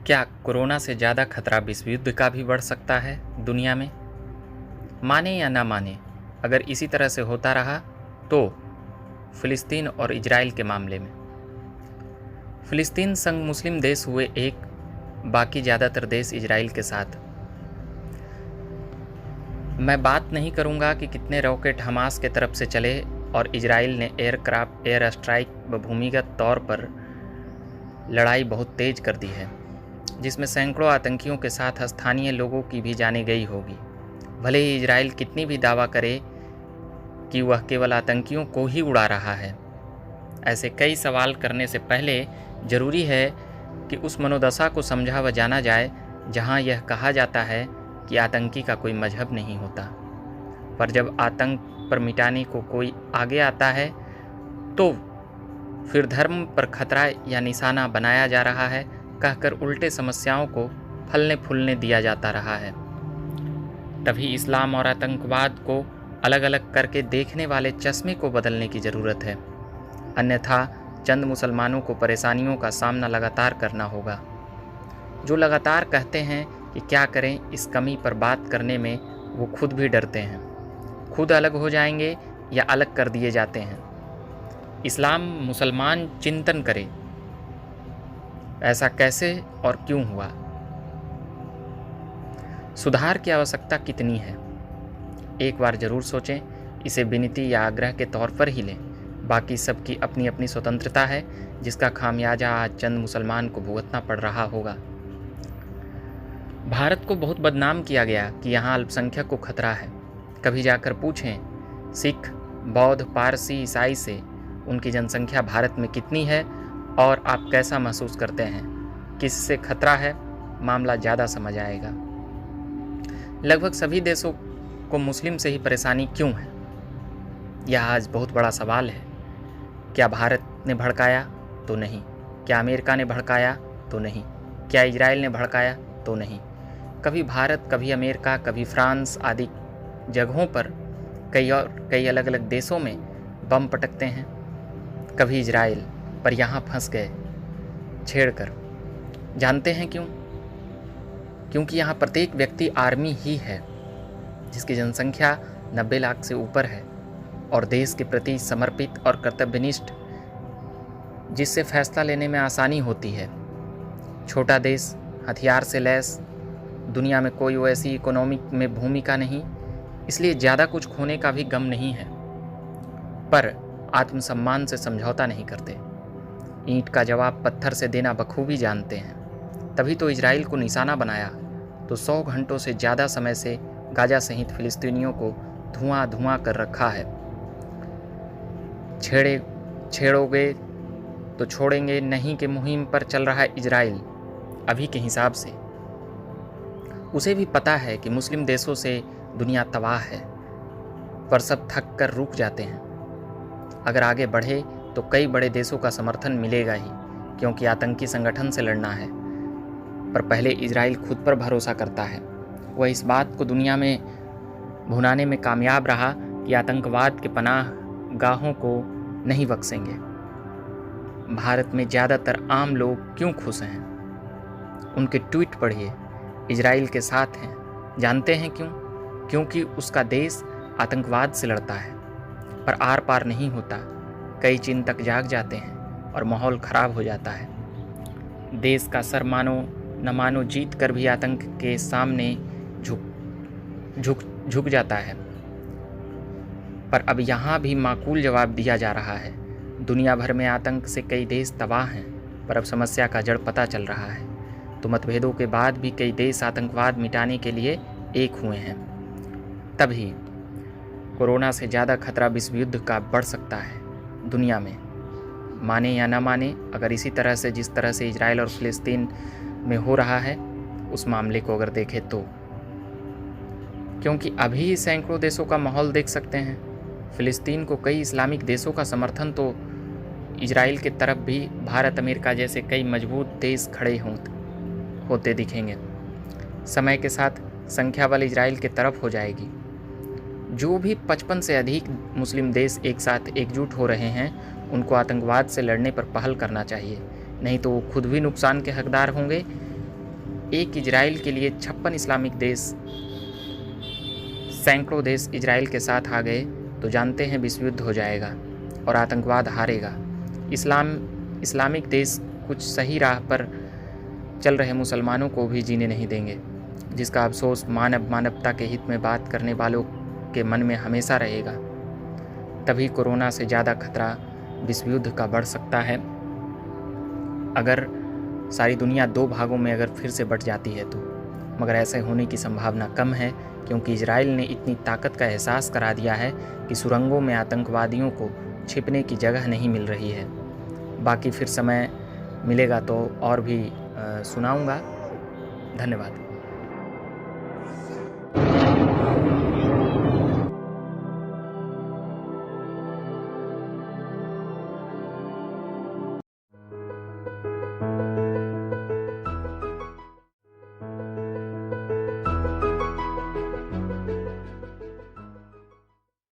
क्या कोरोना से ज़्यादा खतरा विश्व युद्ध का भी बढ़ सकता है दुनिया में? माने या ना माने, अगर इसी तरह से होता रहा तो फ़िलिस्तीन और इजराइल के मामले में फ़िलिस्तीन संग मुस्लिम देश हुए एक, बाकी ज़्यादातर देश इजराइल के साथ। मैं बात नहीं करूंगा कि कितने रॉकेट हमास के तरफ से चले और इजराइल ने एयर स्ट्राइक व भूमिगत तौर पर लड़ाई बहुत तेज कर दी है, जिसमें सैकड़ों आतंकियों के साथ स्थानीय लोगों की भी जाने गई होगी। भले ही इजराइल कितनी भी दावा करे कि वह केवल आतंकियों को ही उड़ा रहा है। ऐसे कई सवाल करने से पहले जरूरी है कि उस मनोदशा को समझा व जाना जाए जहां यह कहा जाता है कि आतंकी का कोई मजहब नहीं होता, पर जब आतंक पर मिटाने को कोई आगे आता है तो फिर धर्म पर खतरा या निशाना बनाया जा रहा है कहकर उल्टे समस्याओं को फलने फूलने दिया जाता रहा है। तभी इस्लाम और आतंकवाद को अलग अलग करके देखने वाले चश्मे को बदलने की ज़रूरत है, अन्यथा चंद मुसलमानों को परेशानियों का सामना लगातार करना होगा। जो लगातार कहते हैं कि क्या करें, इस कमी पर बात करने में वो खुद भी डरते हैं। खुद अलग हो जाएंगे या अलग कर दिए जाते हैं। इस्लाम मुसलमान चिंतन करे, ऐसा कैसे और क्यों हुआ? सुधार की आवश्यकता कितनी है? एक बार जरूर सोचें। इसे विनती या आग्रह के तौर पर ही लें। बाकी सबकी अपनी अपनी स्वतंत्रता है, जिसका खामियाजा आज चंद मुसलमान को भुगतना पड़ रहा होगा। भारत को बहुत बदनाम किया गया कि यहाँ अल्पसंख्यक को खतरा है। कभी जाकर पूछें सिख, बौद्ध, पारसी, ईसाई से उनकी जनसंख्या भारत में कितनी है और आप कैसा महसूस करते हैं, किससे खतरा है, मामला ज़्यादा समझ आएगा। लगभग सभी देशों को मुस्लिम से ही परेशानी क्यों है, यह आज बहुत बड़ा सवाल है। क्या भारत ने भड़काया? तो नहीं। क्या अमेरिका ने भड़काया? तो नहीं। क्या इजराइल ने भड़काया? तो नहीं। कभी भारत, कभी अमेरिका, कभी फ्रांस आदि जगहों पर कई अलग अलग देशों में बम पटकते हैं। कभी इजराइल, पर यहाँ फंस गए छेड़कर। जानते हैं क्यों? क्योंकि यहाँ प्रत्येक व्यक्ति आर्मी ही है, जिसकी जनसंख्या 90 लाख से ऊपर है और देश के प्रति समर्पित और कर्तव्यनिष्ठ, जिससे फैसला लेने में आसानी होती है। छोटा देश, हथियार से लैस, दुनिया में कोई वैसी इकोनॉमिक में भूमिका नहीं, इसलिए ज़्यादा कुछ खोने का भी गम नहीं है, पर आत्मसम्मान से समझौता नहीं करते। ईंट का जवाब पत्थर से देना बखूबी जानते हैं। तभी तो इजराइल को निशाना बनाया तो 100 घंटों से ज़्यादा समय से गाजा सहित फिलिस्तीनियों को धुआं धुआं कर रखा है। छेड़ोगे तो छोड़ेंगे नहीं के मुहिम पर चल रहा है इजराइल अभी के हिसाब से। उसे भी पता है कि मुस्लिम देशों से दुनिया तबाह है, पर सब थक कर रुक जाते हैं। अगर आगे बढ़े तो कई बड़े देशों का समर्थन मिलेगा ही, क्योंकि आतंकी संगठन से लड़ना है। पर पहले इजराइल खुद पर भरोसा करता है। वह इस बात को दुनिया में भुनाने में कामयाब रहा कि आतंकवाद के पनाह गाहों को नहीं बख्शेंगे। भारत में ज़्यादातर आम लोग क्यों खुश हैं? उनके ट्वीट पढ़िए, इजराइल के साथ हैं। जानते हैं क्यों? क्योंकि उसका देश आतंकवाद से लड़ता है, पर आर पार नहीं होता। कई चिंतक जाग जाते हैं और माहौल खराब हो जाता है। देश का सर मानो न मानो जीत कर भी आतंक के सामने झुक जाता है। पर अब यहाँ भी माकूल जवाब दिया जा रहा है। दुनिया भर में आतंक से कई देश तबाह हैं, पर अब समस्या का जड़ पता चल रहा है। तो मतभेदों के बाद भी कई देश आतंकवाद मिटाने के लिए एक हुए हैं। तभी कोरोना से ज़्यादा खतरा विश्व युद्ध का बढ़ सकता है दुनिया में। माने या ना माने, अगर इसी तरह से जिस तरह से इजराइल और फ़िलिस्तीन में हो रहा है उस मामले को अगर देखें तो, क्योंकि अभी सैकड़ों देशों का माहौल देख सकते हैं। फ़िलिस्तीन को कई इस्लामिक देशों का समर्थन तो इजराइल के तरफ भी भारत, अमेरिका जैसे कई मजबूत देश खड़े होते दिखेंगे। समय के साथ संख्या बल इजराइल के तरफ हो जाएगी। जो भी 55 से अधिक मुस्लिम देश एक साथ एकजुट हो रहे हैं, उनको आतंकवाद से लड़ने पर पहल करना चाहिए, नहीं तो वो खुद भी नुकसान के हकदार होंगे एक इजराइल के लिए 56 इस्लामिक देश, सैकड़ों देश इजराइल के साथ आ गए तो जानते हैं विश्व युद्ध हो जाएगा और आतंकवाद हारेगा। इस्लामिक देश कुछ सही राह पर चल रहे मुसलमानों को भी जीने नहीं देंगे, जिसका अफसोस मानवता के हित में बात करने वालों के मन में हमेशा रहेगा। तभी कोरोना से ज़्यादा खतरा विश्व युद्ध का बढ़ सकता है। अगर सारी दुनिया 2 भागों में अगर फिर से बट जाती है तो, मगर ऐसे होने की संभावना कम है, क्योंकि इजराइल ने इतनी ताकत का एहसास करा दिया है कि सुरंगों में आतंकवादियों को छिपने की जगह नहीं मिल रही है। बाकी फिर समय मिलेगा तो और भी सुनाऊंगा। धन्यवाद।